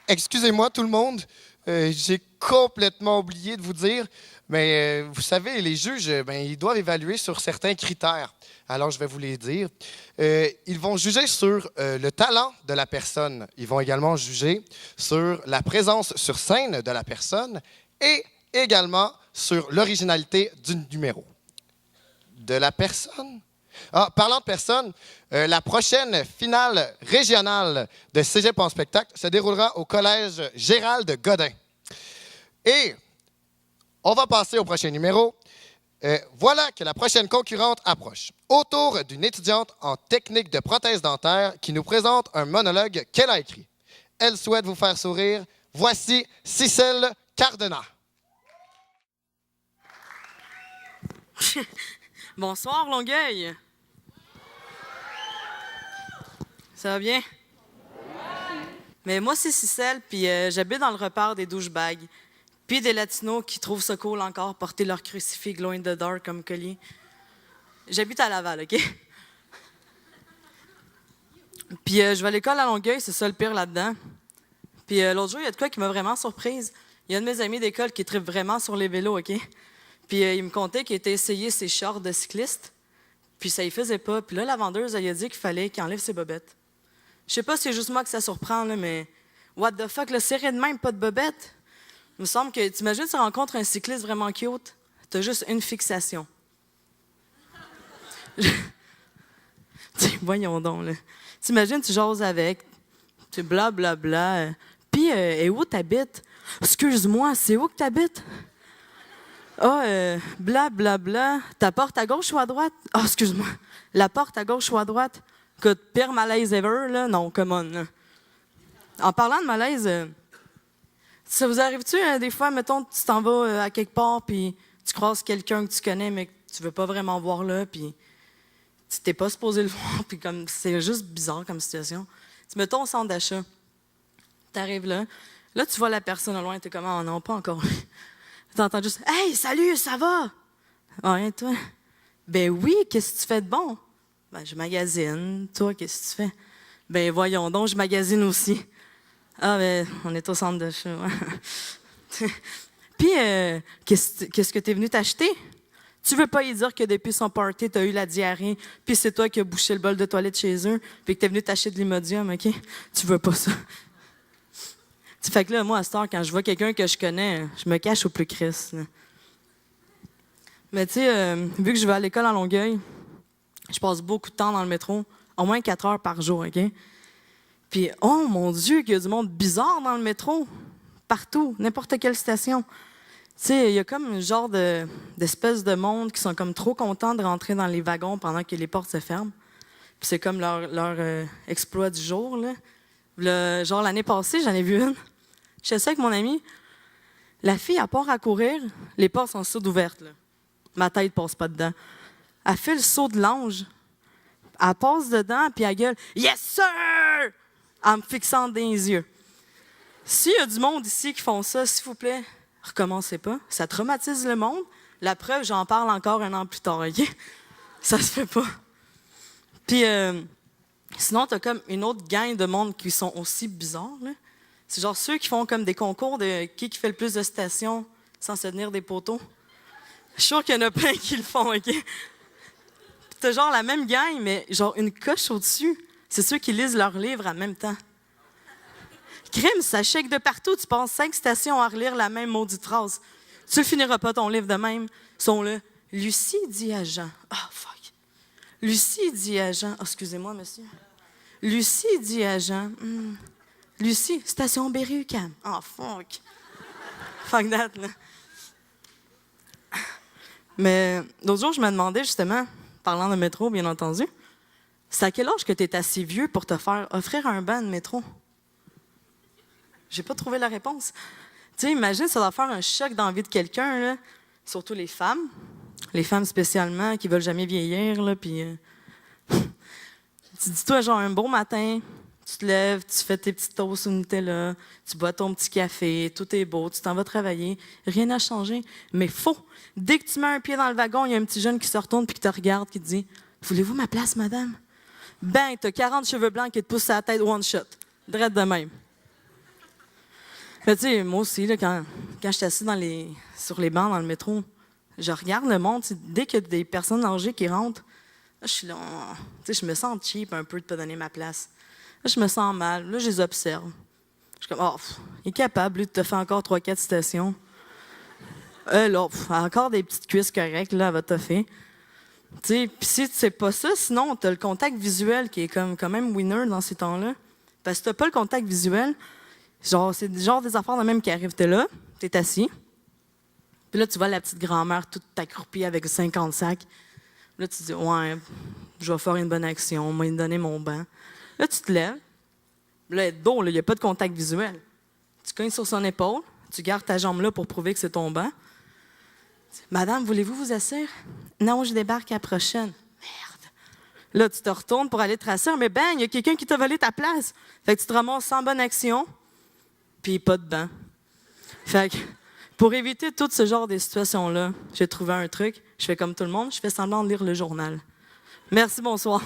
Excusez-moi tout le monde, j'ai complètement oublié de vous dire, mais vous savez, les juges, ben, ils doivent évaluer sur certains critères. Alors, je vais vous les dire. Ils vont juger sur le talent de la personne. Ils vont également juger sur la présence sur scène de la personne et également sur l'originalité du numéro. De la personne? Ah, parlant de personnes, la prochaine finale régionale de Cégep en spectacle se déroulera au collège Gérald Godin. Et on va passer au prochain numéro. Voilà que la prochaine concurrente approche. Autour d'une étudiante en technique de prothèse dentaire qui nous présente un monologue qu'elle a écrit. Elle souhaite vous faire sourire. Voici Cicely Cardena. Bonsoir, Longueuil. Ça va bien? Mais moi, c'est Cicely, puis j'habite dans le repère des douchebags. Puis des latinos qui trouvent ça cool encore, porter leur crucifix glow in the dark comme collier. J'habite à Laval, OK? Puis je vais à l'école à Longueuil, c'est ça le pire là-dedans. Puis l'autre jour, il y a de quoi qui m'a vraiment surprise. Il y a un de mes amis d'école qui tripe vraiment sur les vélos, OK? Puis il me contait qu'il était essayé ses shorts de cycliste, puis ça y faisait pas. Puis là, la vendeuse, elle a dit qu'il fallait qu'il enlève ses bobettes. Je sais pas si c'est juste moi que ça surprend, là, mais what the fuck, le serré de même, pas de bobettes? Il me semble que, t'imagines, tu rencontres un cycliste vraiment cute, t'as juste une fixation. Voyons donc, là. T'imagines, tu jases avec, tu blablabla. Puis, et où t'habites? Excuse-moi, c'est où que t'habites? Ah, blablabla. Ta porte à gauche ou à droite? Ah, excuse-moi. La porte à gauche ou à droite? Écoute, pire malaise ever, là? Non, come on, là. En parlant de malaise, ça vous arrive-tu, des fois, mettons, tu t'en vas à quelque part, puis tu croises quelqu'un que tu connais, mais que tu veux pas vraiment voir là, puis tu t'es pas supposé le voir, puis comme, c'est juste bizarre comme situation. Tu mettons au centre d'achat. T'arrives là. Là, tu vois la personne au loin, t'es comme, oh non, pas encore. T'entends juste, hey, salut, ça va? Ouais, toi? Ben oui, qu'est-ce que tu fais de bon? Ben, je magasine. Toi, qu'est-ce que tu fais? Ben, voyons donc, je magasine aussi. Ah, ben, on est au centre d'achat. Ouais. Puis, qu'est-ce que t'es venu t'acheter? Tu veux pas y dire que depuis son party, t'as eu la diarrhée, puis c'est toi qui as bouché le bol de toilette chez eux, puis que t'es venu t'acheter de l'Imodium, OK? Tu veux pas ça. Fait que là, moi, à cette heure, quand je vois quelqu'un que je connais, je me cache au plus Christ. Là. Mais tu sais, vu que je vais à l'école à Longueuil, je passe beaucoup de temps dans le métro, au moins 4 heures par jour, OK? Puis, oh mon Dieu, qu'il y a du monde bizarre dans le métro, partout, n'importe quelle station. Tu sais, il y a comme un genre d'espèce de monde qui sont comme trop contents de rentrer dans les wagons pendant que les portes se ferment. Puis c'est comme leur exploit du jour, là. Genre l'année passée, j'en ai vu une. J'étais ça avec mon ami. La fille, elle part à courir, les portes sont toutes ouvertes. Là. Ma tête passe pas dedans. Elle fait le saut de l'ange. Elle passe dedans, puis elle gueule « Yes, sir! » en me fixant dans les yeux. S'il y a du monde ici qui font ça, s'il vous plaît, recommencez pas. Ça traumatise le monde. La preuve, j'en parle encore 1 an plus tard, OK? Ça se fait pas. Puis, sinon, t'as comme une autre gang de monde qui sont aussi bizarres, là. C'est genre ceux qui font comme des concours de qui fait le plus de stations sans se tenir des poteaux. Je suis sûr qu'il y en a plein qui le font, OK? Puis t'as genre la même gang, mais genre une coche au-dessus. C'est ceux qui lisent leurs livres en même temps. Crime, ça shake de partout. Tu passes 5 stations à relire la même maudite phrase. Tu ne finiras pas ton livre de même. Ils sont là. Lucie dit à Jean. Ah, fuck. Lucie dit à Jean. Oh, excusez-moi, monsieur. Lucie dit à Jean. Lucie, station Berry-UQAM. Oh, fuck. Fuck that, là. Mais l'autre jour, je me demandais justement, parlant de métro, bien entendu, c'est à quel âge que tu es assez vieux pour te faire offrir un banc de métro? J'ai pas trouvé la réponse. Tu sais, imagine, ça doit faire un choc dans la vie de quelqu'un, là. Surtout les femmes spécialement, qui veulent jamais vieillir, là, puis... tu dis-toi, genre, un beau matin, tu te lèves, tu fais tes petites toasts au Nutella, tu bois ton petit café, tout est beau, tu t'en vas travailler, rien n'a changé. Mais faux! Dès que tu mets un pied dans le wagon, il y a un petit jeune qui se retourne puis qui te regarde, qui te dit « Voulez-vous ma place, madame? » Ben, t'as 40 cheveux blancs qui te poussent à la tête one shot. Drette de même. Mais tu sais, moi aussi, là, quand je suis assis sur les bancs dans le métro, je regarde le monde. Dès qu'il y a des personnes âgées qui rentrent, là, je suis là, tu sais, je me sens cheap un peu de ne pas donner ma place. Là, je me sens mal. Là, je les observe. Je suis comme, il est capable, lui, de te faire encore 3-4 stations. Là, encore des petites cuisses correctes, là, elle va te faire. Tu sais, puis si tu sais pas ça, sinon, tu as le contact visuel qui est quand même winner dans ces temps-là. Parce que tu n'as pas le contact visuel, genre, c'est genre des affaires de même qui arrivent. Tu es là, tu es assis, puis là, tu vois la petite grand-mère toute accroupie avec 50 sacs. Là, tu te dis, ouais, je vais faire une bonne action, on va lui donner mon banc. Là, tu te lèves, là, elle est dos, il n'y a pas de contact visuel. Tu cognes sur son épaule, tu gardes ta jambe là pour prouver que c'est ton banc. Madame, voulez-vous vous asseoir? Non, je débarque à la prochaine. Merde. Là, tu te retournes pour aller te rasseoir, mais bang, il y a quelqu'un qui t'a volé ta place. Fait que tu te ramasses sans bonne action, puis pas de banc. Fait que, pour éviter tout ce genre de situations-là, j'ai trouvé un truc. Je fais comme tout le monde, je fais semblant de lire le journal. Merci, bonsoir.